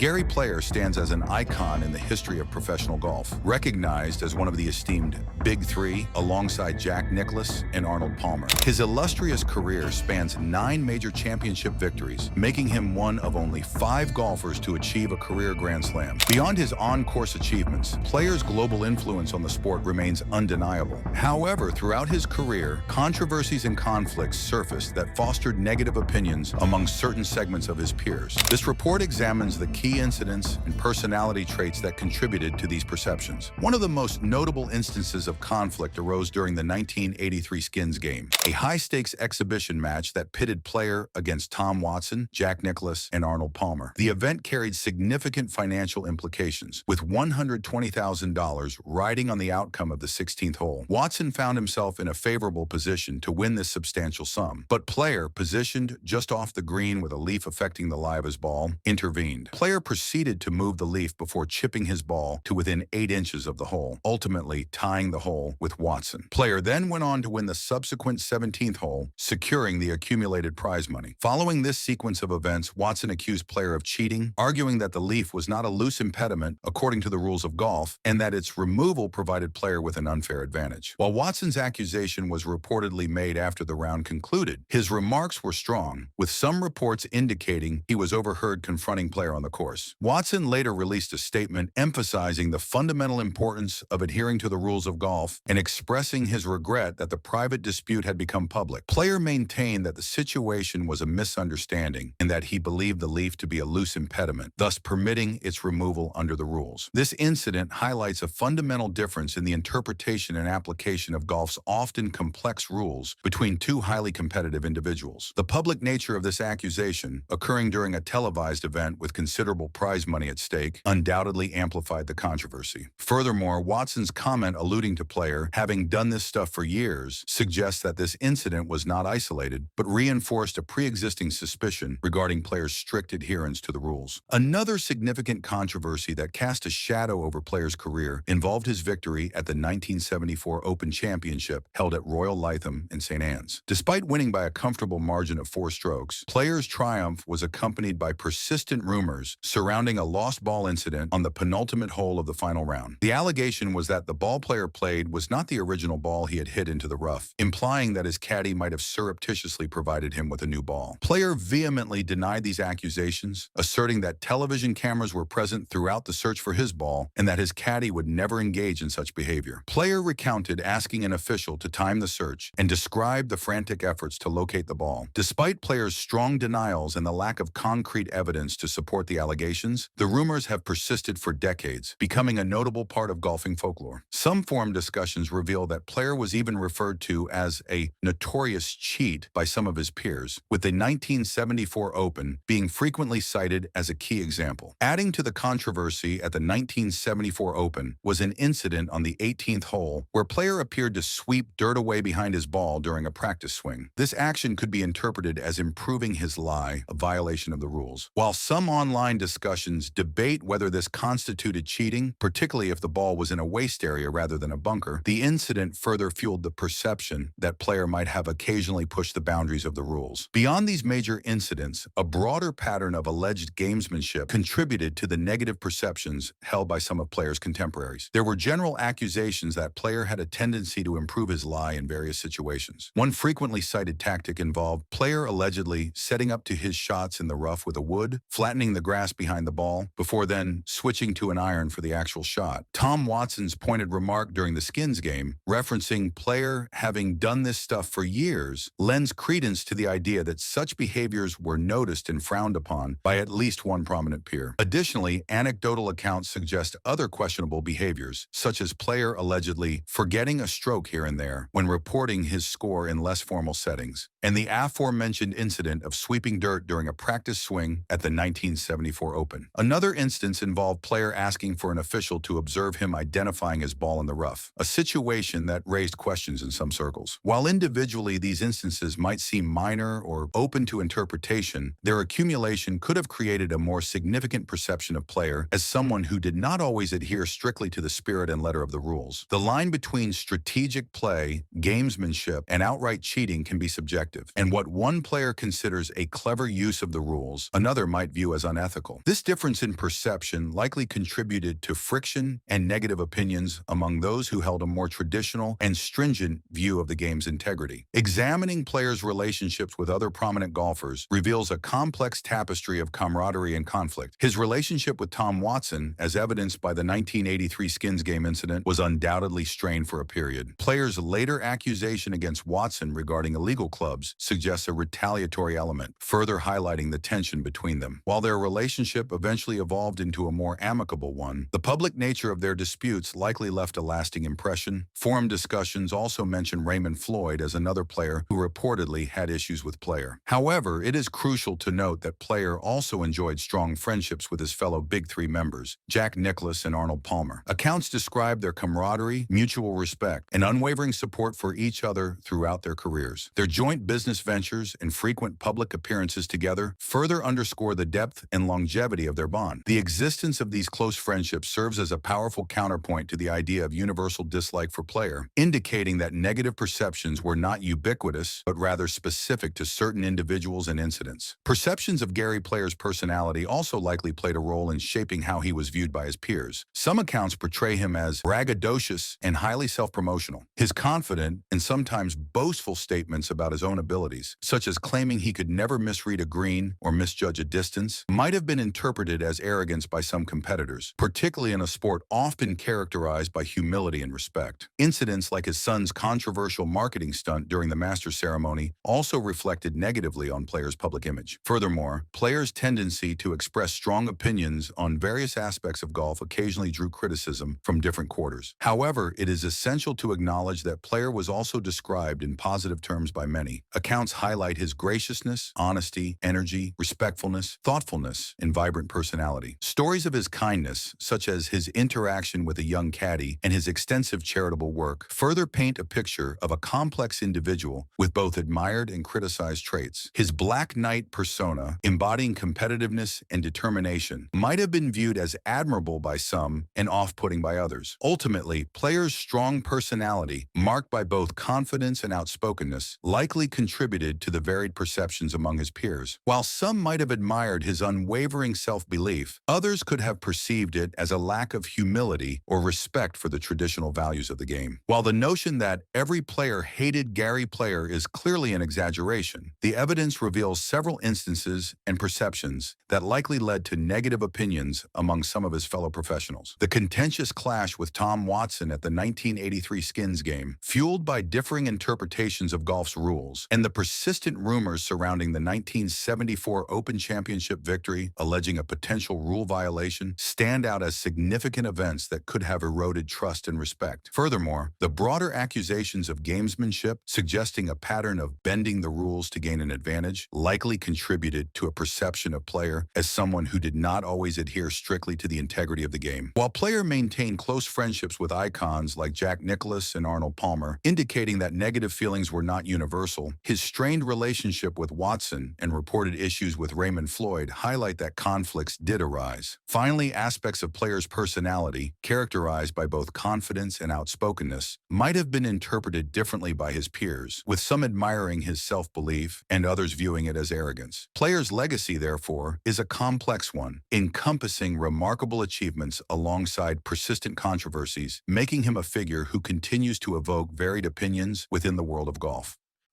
Gary Player stands as an icon in the history of professional golf, recognized as one of the esteemed Big Three alongside Jack Nicklaus and Arnold Palmer. His illustrious career spans 9 major championship victories, making him one of only 5 golfers to achieve a career Grand Slam. Beyond his on-course achievements, Player's global influence on the sport remains undeniable. However, throughout his career, controversies and conflicts surfaced that fostered negative opinions among certain segments of his peers. This report examines the key incidents and personality traits that contributed to these perceptions. One of the most notable instances of conflict arose during the 1983 Skins game, a high-stakes exhibition match that pitted Player against Tom Watson, Jack Nicklaus, and Arnold Palmer. The event carried significant financial implications, with $120,000 riding on the outcome of the 16th hole. Watson found himself in a favorable position to win this substantial sum, but Player, positioned just off the green with a leaf affecting the lie of his ball, intervened. Player proceeded to move the leaf before chipping his ball to within 8 inches of the hole, ultimately tying the hole with Watson. Player then went on to win the subsequent 17th hole, securing the accumulated prize money. Following this sequence of events, Watson accused Player of cheating, arguing that the leaf was not a loose impediment according to the rules of golf, and that its removal provided Player with an unfair advantage. While Watson's accusation was reportedly made after the round concluded, his remarks were strong, with some reports indicating he was overheard confronting Player on the course. Watson later released a statement emphasizing the fundamental importance of adhering to the rules of golf and expressing his regret that the private dispute had become public. Player maintained that the situation was a misunderstanding and that he believed the leaf to be a loose impediment, thus permitting its removal under the rules. This incident highlights a fundamental difference in the interpretation and application of golf's often complex rules between 2 highly competitive individuals. The public nature of this accusation, occurring during a televised event with considerable prize money at stake, undoubtedly amplified the controversy. Furthermore, Watson's comment alluding to Player having done this stuff for years suggests that this incident was not isolated, but reinforced a pre-existing suspicion regarding Player's strict adherence to the rules. Another significant controversy that cast a shadow over Player's career involved his victory at the 1974 Open Championship held at Royal Lytham in St. Anne's. Despite winning by a comfortable margin of 4 strokes, Player's triumph was accompanied by persistent rumors surrounding a lost ball incident on the penultimate hole of the final round. The allegation was that the ball Player played was not the original ball he had hit into the rough, implying that his caddy might have surreptitiously provided him with a new ball. Player vehemently denied these accusations, asserting that television cameras were present throughout the search for his ball and that his caddy would never engage in such behavior. Player recounted asking an official to time the search and described the frantic efforts to locate the ball. Despite Player's strong denials and the lack of concrete evidence to support the allegations, the rumors have persisted for decades, becoming a notable part of golfing folklore. Some forum discussions reveal that Player was even referred to as a notorious cheat by some of his peers, with the 1974 Open being frequently cited as a key example. Adding to the controversy at the 1974 Open was an incident on the 18th hole where Player appeared to sweep dirt away behind his ball during a practice swing. This action could be interpreted as improving his lie, a violation of the rules. While some online discussions debate whether this constituted cheating, particularly if the ball was in a waste area rather than a bunker, the incident further fueled the perception that Player might have occasionally pushed the boundaries of the rules. Beyond these major incidents, a broader pattern of alleged gamesmanship contributed to the negative perceptions held by some of Player's contemporaries. There were general accusations that Player had a tendency to improve his lie in various situations. One frequently cited tactic involved Player allegedly setting up to his shots in the rough with a wood, flattening the grass behind the ball, before then switching to an iron for the actual shot. Tom Watson's pointed remark during the Skins game, referencing Player having done this stuff for years, lends credence to the idea that such behaviors were noticed and frowned upon by at least one prominent peer. Additionally, anecdotal accounts suggest other questionable behaviors, such as Player allegedly forgetting a stroke here and there when reporting his score in less formal settings, and the aforementioned incident of sweeping dirt during a practice swing at the 1974 Open. Another instance involved Player asking for an official to observe him identifying his ball in the rough, a situation that raised questions in some circles. While individually these instances might seem minor or open to interpretation, their accumulation could have created a more significant perception of Player as someone who did not always adhere strictly to the spirit and letter of the rules. The line between strategic play, gamesmanship, and outright cheating can be subjective, and what one player considers a clever use of the rules, another might view as unethical. identical. This difference in perception likely contributed to friction and negative opinions among those who held a more traditional and stringent view of the game's integrity. Examining players' relationships with other prominent golfers reveals a complex tapestry of camaraderie and conflict. His relationship with Tom Watson, as evidenced by the 1983 skins game incident, was undoubtedly strained for a period. Players' later accusation against Watson regarding illegal clubs suggests a retaliatory element, further highlighting the tension between them. While their relationship eventually evolved into a more amicable one, the public nature of their disputes likely left a lasting impression. Forum discussions also mention Raymond Floyd as another player who reportedly had issues with Player. However, it is crucial to note that Player also enjoyed strong friendships with his fellow Big Three members, Jack Nicklaus and Arnold Palmer. Accounts describe their camaraderie, mutual respect, and unwavering support for each other throughout their careers. Their joint business ventures and frequent public appearances together further underscore the depth and longevity of their bond. The existence of these close friendships serves as a powerful counterpoint to the idea of universal dislike for Player, indicating that negative perceptions were not ubiquitous, but rather specific to certain individuals and incidents. Perceptions of Gary Player's personality also likely played a role in shaping how he was viewed by his peers. Some accounts portray him as braggadocious and highly self-promotional. His confident and sometimes boastful statements about his own abilities, such as claiming he could never misread a green or misjudge a distance, might have been interpreted as arrogance by some competitors, particularly in a sport often characterized by humility and respect. Incidents like his son's controversial marketing stunt during the Masters ceremony also reflected negatively on Player's public image. Furthermore, Player's tendency to express strong opinions on various aspects of golf occasionally drew criticism from different quarters. However, it is essential to acknowledge that Player was also described in positive terms by many. Accounts highlight his graciousness, honesty, energy, respectfulness, thoughtfulness, and vibrant personality. Stories of his kindness, such as his interaction with a young caddy and his extensive charitable work, further paint a picture of a complex individual with both admired and criticized traits. His Black Knight persona, embodying competitiveness and determination, might have been viewed as admirable by some and off-putting by others. Ultimately, Player's strong personality, marked by both confidence and outspokenness, likely contributed to the varied perceptions among his peers. While some might have admired his unwavering self-belief, others could have perceived it as a lack of humility or respect for the traditional values of the game. While the notion that every player hated Gary Player is clearly an exaggeration, the evidence reveals several instances and perceptions that likely led to negative opinions among some of his fellow professionals. The contentious clash with Tom Watson at the 1983 skins game, fueled by differing interpretations of golf's rules, and the persistent rumors surrounding the 1974 Open Championship victory alleging a potential rule violation, stand out as significant events that could have eroded trust and respect. Furthermore, the broader accusations of gamesmanship, suggesting a pattern of bending the rules to gain an advantage, likely contributed to a perception of Player as someone who did not always adhere strictly to the integrity of the game. While Player maintained close friendships with icons like Jack Nicklaus and Arnold Palmer, indicating that negative feelings were not universal, his strained relationship with Watson and reported issues with Raymond Floyd highlight that conflicts did arise. Finally, aspects of Player's personality, characterized by both confidence and outspokenness, might have been interpreted differently by his peers, with some admiring his self-belief and others viewing it as arrogance. Player's legacy, therefore, is a complex one, encompassing remarkable achievements alongside persistent controversies, making him a figure who continues to evoke varied opinions within the world of golf.